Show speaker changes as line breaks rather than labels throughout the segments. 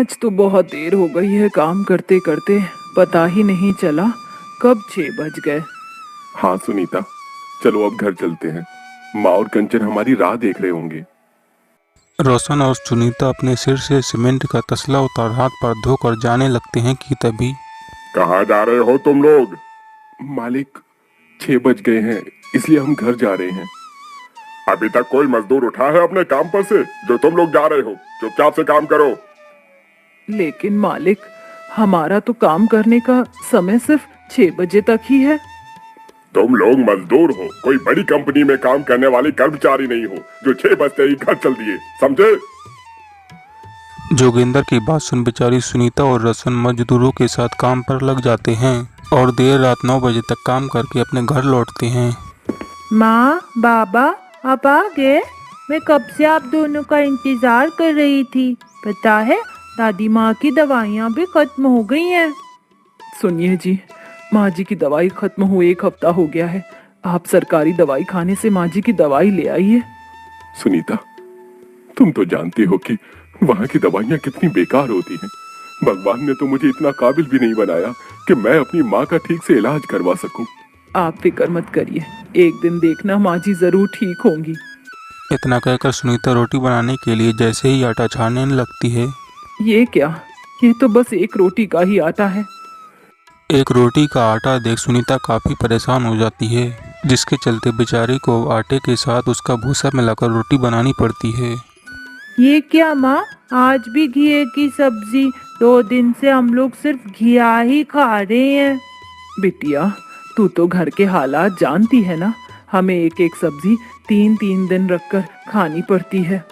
आज तो बहुत देर हो गई है काम करते करते, पता ही नहीं चला कब 6 बज गए।
हाँ सुनीता, चलो अब घर चलते हैं। माँ और कंचन हमारी राह देख रहे होंगे।
रोशन और सुनीता अपने सिर से सीमेंट का तसला उतार हाथ पर धोकर जाने लगते हैं कि तभी
कहाँ जा रहे हो तुम लोग? मालिक, 6 बज गए हैं, इसलिए हम घर जा रहे हैं। अभी तक कोई मजदूर उठा है अपने काम पर से जो तुम लोग जा रहे हो? चुपचाप से काम करो।
लेकिन मालिक, हमारा तो काम करने का समय सिर्फ 6 बजे तक ही है।
तुम लोग मजदूर हो, कोई बड़ी कंपनी में काम करने वाली कर्मचारी नहीं हो जो 6 बजते ही घर चल दिए, समझे?
जोगिंदर की बात सुन बेचारी सुनीता और रोशन मजदूरों के साथ काम पर लग जाते हैं और देर रात 9 बजे तक काम करके अपने घर लौटते हैं।
माँ, बाबा, आप आ गए? मैं कब से आप दोनों का इंतजार कर रही थी। पता है, दादी माँ की दवाइयाँ भी खत्म हो गई हैं।
सुनिए जी, माँ जी की दवाई खत्म हुए 1 हफ्ता हो गया है। आप सरकारी दवाई खाने से माँ जी की दवाई ले आइए।
सुनीता, तुम तो जानती हो कि वहाँ की दवाइयाँ कितनी बेकार होती हैं। भगवान ने तो मुझे इतना काबिल भी नहीं बनाया कि मैं अपनी माँ का ठीक से इलाज करवा सकूं।
आप फिक्र मत करिए, एक दिन देखना माँ जी जरूर ठीक होंगी।
इतना कहकर सुनीता रोटी बनाने के लिए जैसे ही आटा छानने लगती है।
ये क्या? ये तो बस एक रोटी का ही आटा है।
एक रोटी का आटा देख सुनीता काफी परेशान हो जाती है, जिसके चलते बेचारी को आटे के साथ उसका भूसा मिलाकर रोटी बनानी पड़ती है।
ये क्या माँ, आज भी घिए की सब्जी? 2 दिन से हम लोग सिर्फ घिया ही खा रहे हैं।
बिटिया, तू तो घर के हालात जानती है ना, हमें एक एक सब्जी 3-3 दिन रखकर खानी पड़ती है।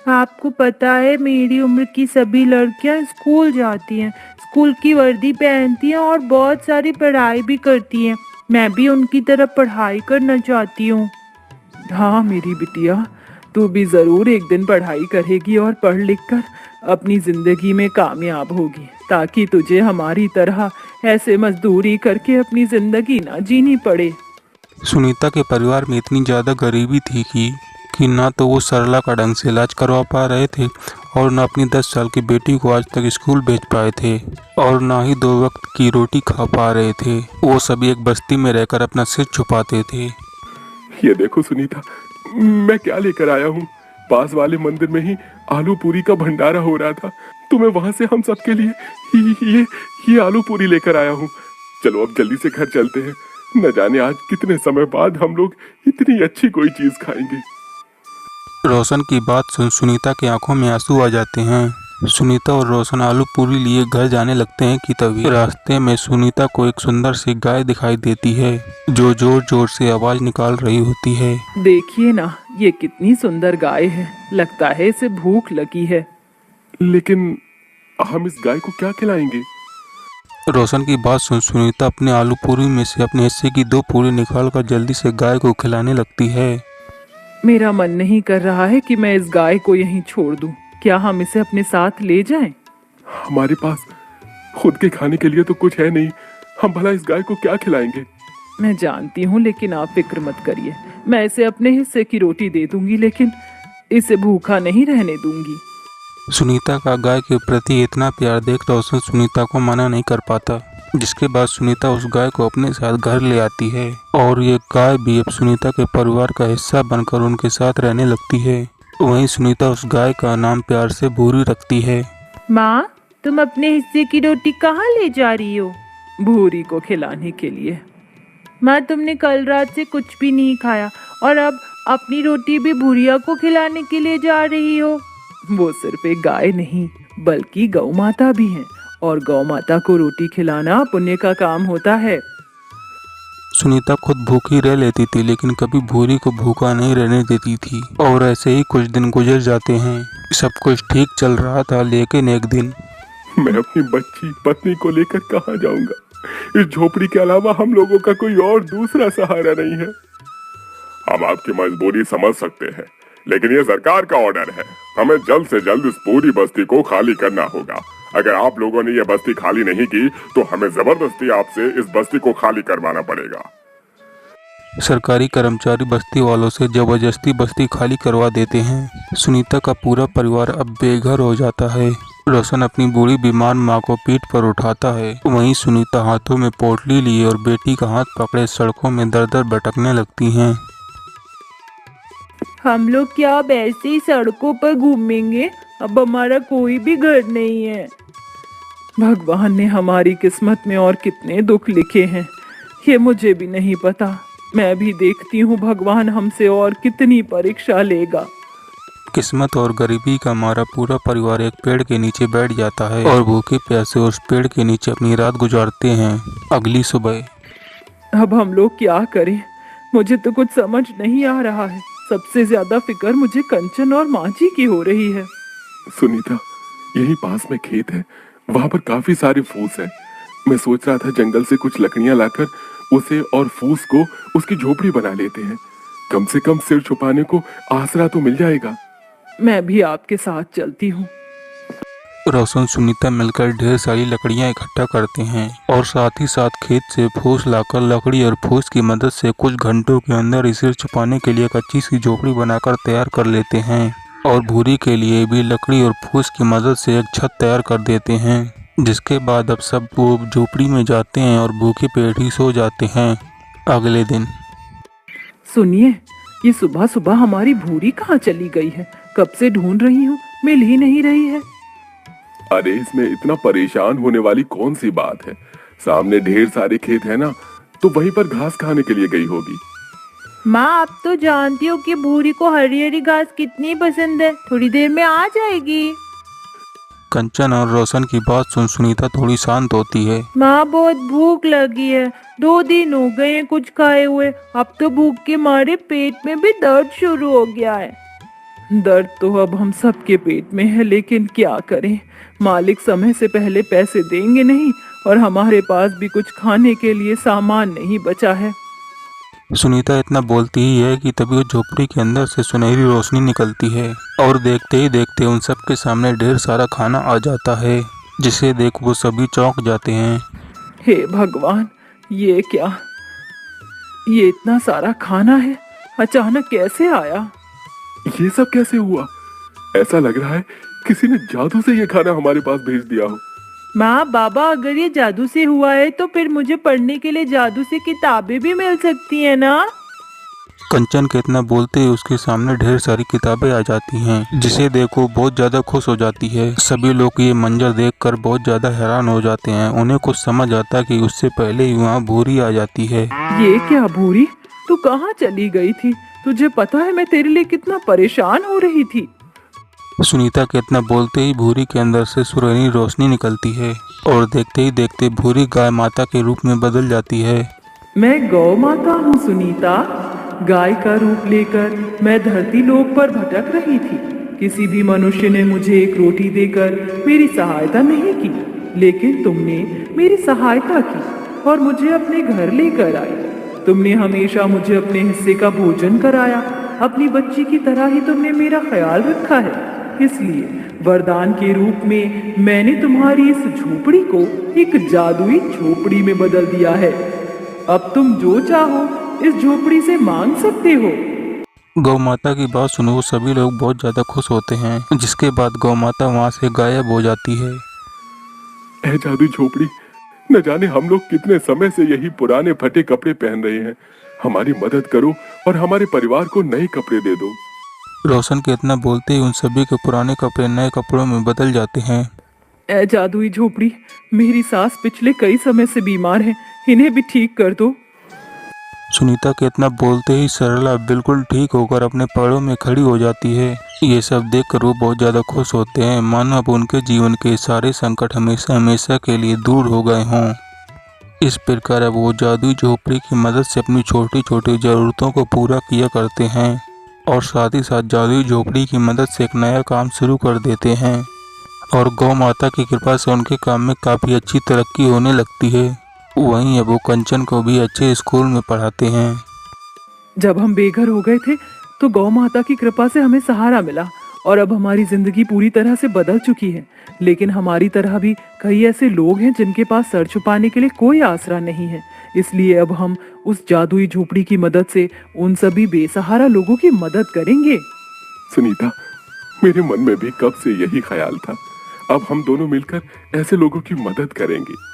आपको पता है, मेरी उम्र की सभी लड़कियां स्कूल जाती हैं, स्कूल की वर्दी पहनती हैं और बहुत सारी पढ़ाई भी करती हैं। मैं भी उनकी तरह पढ़ाई करना चाहती हूँ।
हाँ मेरी बिटिया, तू भी जरूर एक दिन पढ़ाई करेगी और पढ़ लिख कर अपनी जिंदगी में कामयाब होगी, ताकि तुझे हमारी तरह ऐसे मजदूरी करके अपनी जिंदगी ना जीनी पड़े।
सुनीता के परिवार में इतनी ज़्यादा गरीबी थी कि ना तो वो सरला का ढंग से इलाज करवा पा रहे थे और ना अपनी 10 साल की बेटी को आज तक स्कूल भेज पाए थे और ना ही 2 वक्त की रोटी खा पा रहे थे। वो सभी एक बस्ती में रहकर अपना सिर छुपाते थे।
ये देखो सुनीता, मैं क्या लेकर आया हूँ। पास वाले मंदिर में ही आलू पूरी का भंडारा हो रहा था, तो मैं वहां से हम सबके लिए ये आलू पूरी लेकर आया हूँ। चलो अब जल्दी से घर चलते हैं, न जाने आज कितने समय बाद हम लोग इतनी अच्छी कोई चीज खाएंगे।
रोशन की बात सुन सुनीता की आंखों में आंसू आ जाते हैं। सुनीता और रोशन आलू पूरी लिए घर जाने लगते हैं कि तभी रास्ते में सुनीता को एक सुंदर सी गाय दिखाई देती है जो जोर जोर से आवाज निकाल रही होती है।
देखिए ना, ये कितनी सुंदर गाय है, लगता है इसे भूख लगी है।
लेकिन हम इस गाय को क्या खिलाएंगे?
रोशन की बात सुन सुनीता अपने आलू पूरी में से अपने हिस्से की 2 पूरी निकालकर जल्दी से गाय को खिलाने लगती है।
मेरा मन नहीं कर रहा है कि मैं इस गाय को यहीं छोड़ दूं। क्या हम इसे अपने साथ ले जाएं?
हमारे पास खुद के खाने के लिए तो कुछ है नहीं, हम भला इस गाय को क्या खिलाएंगे?
मैं जानती हूँ, लेकिन आप फिक्र मत करिए, मैं इसे अपने हिस्से की रोटी दे दूंगी, लेकिन इसे भूखा नहीं रहने दूंगी।
सुनीता का गाय के प्रति इतना प्यार देख रोशन सुनीता को मना नहीं कर पाता, जिसके बाद सुनीता उस गाय को अपने साथ घर ले आती है और ये गाय भी अब सुनीता के परिवार का हिस्सा बनकर उनके साथ रहने लगती है। वहीं सुनीता उस गाय का नाम प्यार से भूरी रखती है।
माँ, तुम अपने हिस्से की रोटी कहाँ ले जा रही हो?
भूरी को खिलाने के लिए।
माँ, तुमने कल रात से कुछ भी नहीं खाया और अब अपनी रोटी भी भूरिया को खिलाने के लिए जा रही हो।
वो सिर्फ एक गाय नहीं, बल्कि गौ माता भी है, और गौ माता को रोटी खिलाना पुण्य का काम होता है।
सुनीता खुद भूखी रह लेती थी, लेकिन कभी भूरी को भूखा नहीं रहने देती थी और ऐसे ही कुछ दिन गुजर जाते हैं। सब कुछ ठीक चल रहा था, लेकिन एक दिन
मैं अपनी बच्ची पत्नी को लेकर कहाँ जाऊंगा? इस झोपड़ी के अलावा हम लोगों का कोई और दूसरा सहारा नहीं है। हम आपकी मजबूरी समझ सकते हैं, लेकिन ये सरकार का ऑर्डर है, हमें जल्द से जल्द इस पूरी बस्ती को खाली करना होगा। अगर आप लोगों ने ये बस्ती खाली नहीं की तो हमें जबरदस्ती आपसे इस बस्ती को खाली करवाना पड़ेगा।
सरकारी कर्मचारी बस्ती वालों से जबरदस्ती बस्ती खाली करवा देते हैं। सुनीता का पूरा परिवार अब बेघर हो जाता है। रोशन अपनी बूढ़ी बीमार माँ को पीठ पर उठाता है। वहीं सुनीता हाथों में पोटली लिए और बेटी का हाथ पकड़े सड़कों में दर दर भटकने लगती हैं।
हम लोग क्या अब ऐसे ही सड़कों पर घूमेंगे? अब हमारा कोई भी घर नहीं है।
भगवान ने हमारी किस्मत में और कितने दुख लिखे हैं ये मुझे भी नहीं पता। मैं भी देखती हूँ भगवान हमसे और कितनी परीक्षा लेगा।
किस्मत और गरीबी का मारा पूरा परिवार एक पेड़ के नीचे बैठ जाता है और भूखे प्यासे उस पेड़ के नीचे अपनी रात गुजारते हैं। अगली सुबह
अब हम लोग क्या करें? मुझे तो कुछ समझ नहीं आ रहा है। सबसे ज्यादा फिक्र मुझे कंचन और मांझी की हो रही है।
सुनीता, यही पास में खेत है, वहां पर काफी सारे फूस है। मैं सोच रहा था जंगल से कुछ लकड़ियां लाकर उसे और फूस को उसकी झोपड़ी बना लेते हैं। कम से कम सिर छुपाने को आसरा तो मिल जाएगा।
मैं भी आपके साथ चलती हूँ।
रोशन सुनीता मिलकर ढेर सारी लकड़ियां इकट्ठा करते हैं और साथ ही साथ खेत से फूस लाकर लकड़ी और फूस की मदद से कुछ घंटों के अंदर सिर छुपाने के लिए कच्ची सी झोपड़ी बनाकर तैयार कर लेते हैं। और भूरी के लिए भी लकड़ी और फूस की मदद से एक छत तैयार कर देते हैं। जिसके बाद अब सब वो झोपड़ी में जाते हैं और भूखे पेट ही सो जाते हैं। अगले दिन
सुनिए, ये सुबह सुबह हमारी भूरी कहाँ चली गई है? कब से ढूंढ रही हूँ, मिल ही नहीं रही है।
अरे इसमें इतना परेशान होने वाली कौन सी बात है? सामने ढेर सारे खेत है ना, तो वहीं पर घास खाने के लिए गई होगी।
माँ, आप तो जानती हो कि भूरी को हरी हरी घास कितनी पसंद है। थोड़ी देर में आ जाएगी।
कंचन और रोशन की बात सुन सुनीता थोड़ी शांत होती है।
माँ, बहुत भूख लगी है। 2 दिन हो गए हैं कुछ खाए हुए। अब तो भूख के मारे पेट में भी दर्द शुरू हो गया है।
दर्द तो अब हम सबके पेट में है, लेकिन क्या करें? मालिक समय से पहले पैसे देंगे नहीं और हमारे पास भी कुछ खाने के लिए सामान नहीं बचा है।
सुनीता इतना बोलती ही है कि तभी वो झोपड़ी के अंदर से सुनहरी रोशनी निकलती है और देखते ही देखते उन सब के सामने ढेर सारा खाना आ जाता है, जिसे देख वो सभी चौंक जाते हैं।
हे भगवान, ये क्या? ये इतना सारा खाना है, अचानक कैसे आया?
ये सब कैसे हुआ? ऐसा लग रहा है किसी ने जादू से ये खाना हमारे पास भेज दिया हो।
माँ, बाबा, अगर ये जादू से हुआ है तो फिर मुझे पढ़ने के लिए जादू से किताबें भी मिल सकती है ना?
कंचन के इतना बोलते ही उसके सामने ढेर सारी किताबें आ जाती हैं, जिसे देखो बहुत ज्यादा खुश हो जाती है। सभी लोग ये मंजर देखकर बहुत ज्यादा हैरान हो जाते हैं। उन्हें कुछ समझ आता कि उससे पहले ही वहाँ भूरी आ जाती है।
ये क्या भूरी, तू कहाँ चली गई थी? तुझे पता है मैं तेरे लिए कितना परेशान हो रही थी।
सुनीता के इतना बोलते ही भूरी के अंदर से सुनहरी रोशनी निकलती है और देखते ही देखते भूरी गाय माता के रूप में बदल जाती है।
मैं गौ माता हूँ सुनीता। गाय का रूप लेकर मैं धरती लोक पर भटक रही थी। किसी भी मनुष्य ने मुझे एक रोटी देकर मेरी सहायता नहीं की, लेकिन तुमने मेरी सहायता की और मुझे अपने घर लेकर आई। तुमने हमेशा मुझे अपने हिस्से का भोजन कराया। अपनी बच्ची की तरह ही तुमने मेरा ख्याल रखा है। इसलिए वरदान के रूप में मैंने तुम्हारी इस झोपड़ी को एक जादुई झोपड़ी में बदल दिया है। अब तुम जो चाहो इस झोपड़ी से मांग सकते हो।
गौ माता की बात सुनो वो सभी लोग बहुत ज्यादा खुश होते हैं, जिसके बाद गौ माता वहाँ से गायब हो जाती है।
ऐ जादू झोपड़ी, न जाने हम लोग कितने समय से यही पुराने फटे कपड़े पहन रहे हैं। हमारी मदद करो और हमारे परिवार को नए कपड़े दे दो।
रोशन के इतना बोलते ही उन सभी के पुराने कपड़े नए कपड़ों में बदल जाते हैं।
ऐ जादुई झोपड़ी, मेरी सास पिछले कई समय से बीमार है, इन्हें भी ठीक कर दो।
सुनीता के इतना बोलते ही सरला बिल्कुल ठीक होकर अपने पैरों में खड़ी हो जाती है। ये सब देखकर वो बहुत ज्यादा खुश होते हैं, मानो अब उनके जीवन के सारे संकट हमेशा हमेशा के लिए दूर हो गए हों। इस प्रकार अब वो जादुई झोपड़ी की मदद से अपनी छोटी छोटी जरूरतों को पूरा किया करते हैं और साथ ही साथ जादुई झोपड़ी की मदद से एक नया काम शुरू कर देते हैं और गौ माता की कृपा से उनके काम में काफ़ी अच्छी तरक्की होने लगती है। वहीं अब वो कंचन को भी अच्छे स्कूल में पढ़ाते हैं।
जब हम बेघर हो गए थे तो गौ माता की कृपा से हमें सहारा मिला और अब हमारी जिंदगी पूरी तरह से बदल चुकी है। लेकिन हमारी तरह भी कई ऐसे लोग हैं जिनके पास सर छुपाने के लिए कोई आसरा नहीं है। इसलिए अब हम उस जादुई झोपड़ी की मदद से उन सभी बेसहारा लोगों की मदद करेंगे।
सुनीता, मेरे मन में भी कब से यही ख्याल था। अब हम दोनों मिलकर ऐसे लोगों की मदद करेंगे।